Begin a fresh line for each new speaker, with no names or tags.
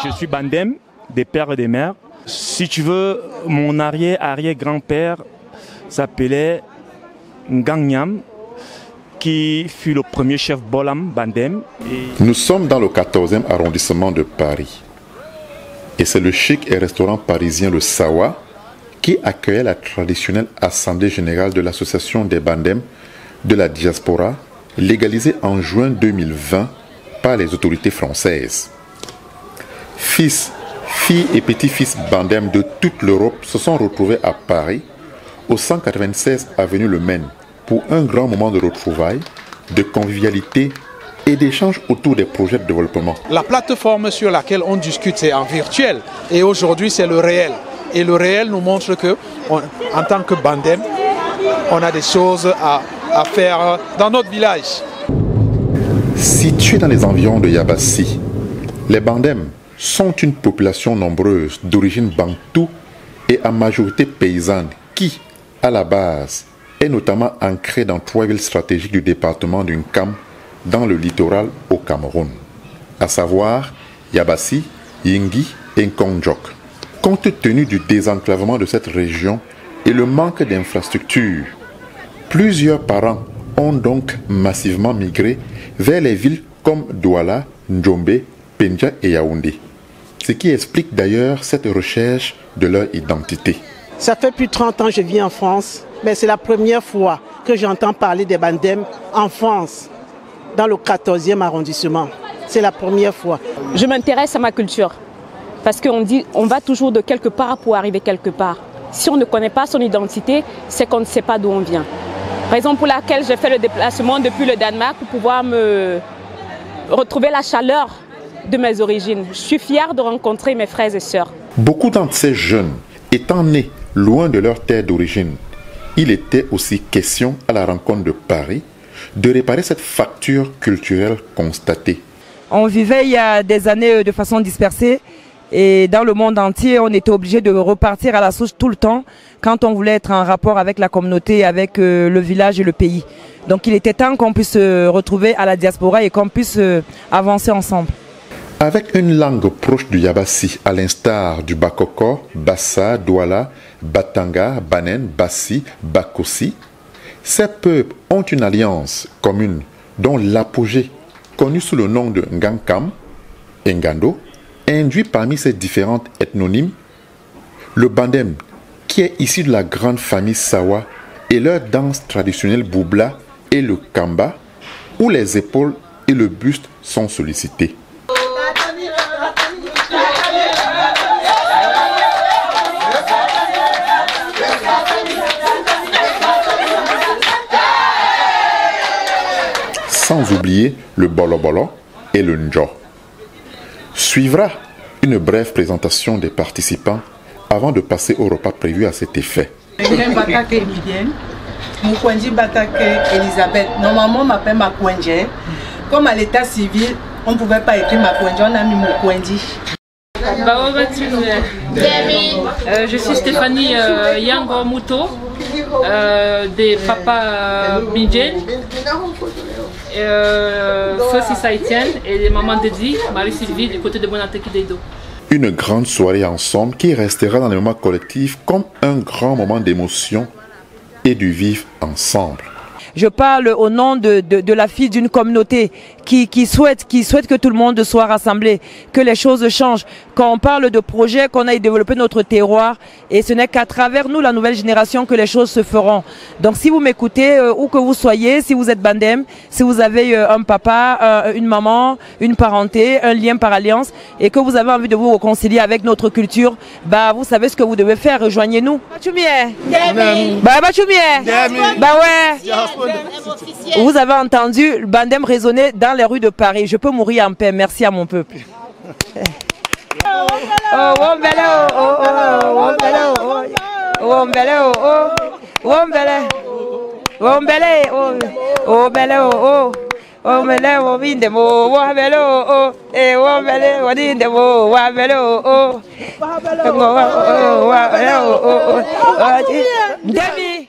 Je suis Bandem, des pères et des mères. Si tu veux, mon arrière-grand-père s'appelait Ngangnam, qui fut le premier chef Bolam Bandem.
Nous sommes dans le 14e arrondissement de Paris. Et c'est le chic et restaurant parisien Le Sawa qui accueillait la traditionnelle assemblée générale de l'association des Bandem de la diaspora, légalisée en juin 2020 par les autorités françaises. Fils, filles et petits-fils Bandem de toute l'Europe se sont retrouvés à Paris, au 196 avenue Le Maine, pour un grand moment de retrouvailles, de convivialité et d'échanges autour des projets de développement.
La plateforme sur laquelle on discute, c'est en virtuel. Et aujourd'hui, c'est le réel. Et le réel nous montre que, en tant que Bandem, on a des choses à faire dans notre village.
Situés dans les environs de Yabassi, les Bandem sont une population nombreuse d'origine bantou et à majorité paysanne qui, à la base, est notamment ancrée dans 3 villes stratégiques du département du Nkam dans le littoral au Cameroun, à savoir Yabassi, Yingui et Nkonjok. Compte tenu du désenclavement de cette région et le manque d'infrastructures, plusieurs parents ont donc massivement migré vers les villes comme Douala, Ndjombe, Penja et Yaoundé. Ce qui explique d'ailleurs cette recherche de leur identité.
Ça fait plus de 30 ans que je vis en France, mais c'est la première fois que j'entends parler des Bandem en France, dans le 14e arrondissement. C'est la première fois.
Je m'intéresse à ma culture, parce qu'on dit on va toujours de quelque part pour arriver quelque part. Si on ne connaît pas son identité, c'est qu'on ne sait pas d'où on vient. Raison pour laquelle j'ai fait le déplacement depuis le Danemark pour pouvoir me retrouver la chaleur de mes origines. Je suis fière de rencontrer mes frères et sœurs.
Beaucoup d'entre ces jeunes étant nés loin de leur terre d'origine, il était aussi question à la rencontre de Paris de réparer cette fracture culturelle constatée.
On vivait il y a des années de façon dispersée et dans le monde entier, on était obligé de repartir à la source tout le temps quand on voulait être en rapport avec la communauté, avec le village et le pays. Donc il était temps qu'on puisse se retrouver à la diaspora et qu'on puisse avancer ensemble.
Avec une langue proche du Yabassi, à l'instar du Bakoko, Bassa, Douala, Batanga, Banen, Bassi, Bakossi, ces peuples ont une alliance commune dont l'apogée, connue sous le nom de Ngankam, Ngando, induit parmi ces différentes ethnonymes le Bandem, qui est issu de la grande famille Sawa, et leur danse traditionnelle Boubla et le Kamba, où les épaules et le buste sont sollicités. Sans oublier le bolo-bolo et le njo. Suivra une brève présentation des participants avant de passer au repas prévu à cet effet.
Elisabeth. Normalement, on m'appelle Makwenje. Comme à l'état civil, on ne pouvait pas écrire Makwenje, on a mis Mukwendi.
Je suis Stéphanie Yango Muto, des papas Bidjen, Fossi Saïtienne et des mamans Dedi, Marie-Sylvie du côté de Bonateki Dedo.
Une grande soirée ensemble qui restera dans les moments collectifs comme un grand moment d'émotion et du vivre ensemble.
Je parle au nom de la fille d'une communauté qui souhaite que tout le monde soit rassemblé, que les choses changent. Quand on parle de projets, qu'on aille développer notre terroir, et ce n'est qu'à travers nous, la nouvelle génération, que les choses se feront. Donc si vous m'écoutez, où que vous soyez, si vous êtes Bandem, si vous avez un papa, une maman, une parenté, un lien par alliance, et que vous avez envie de vous réconcilier avec notre culture, bah vous savez ce que vous devez faire, rejoignez-nous. Vous avez entendu Bandem résonner dans les rues de Paris. Je peux mourir en paix. Merci à mon peuple. o mele o vinde mo wa belo o e wa bele wa dinde mo wa belo o wa belo o Demi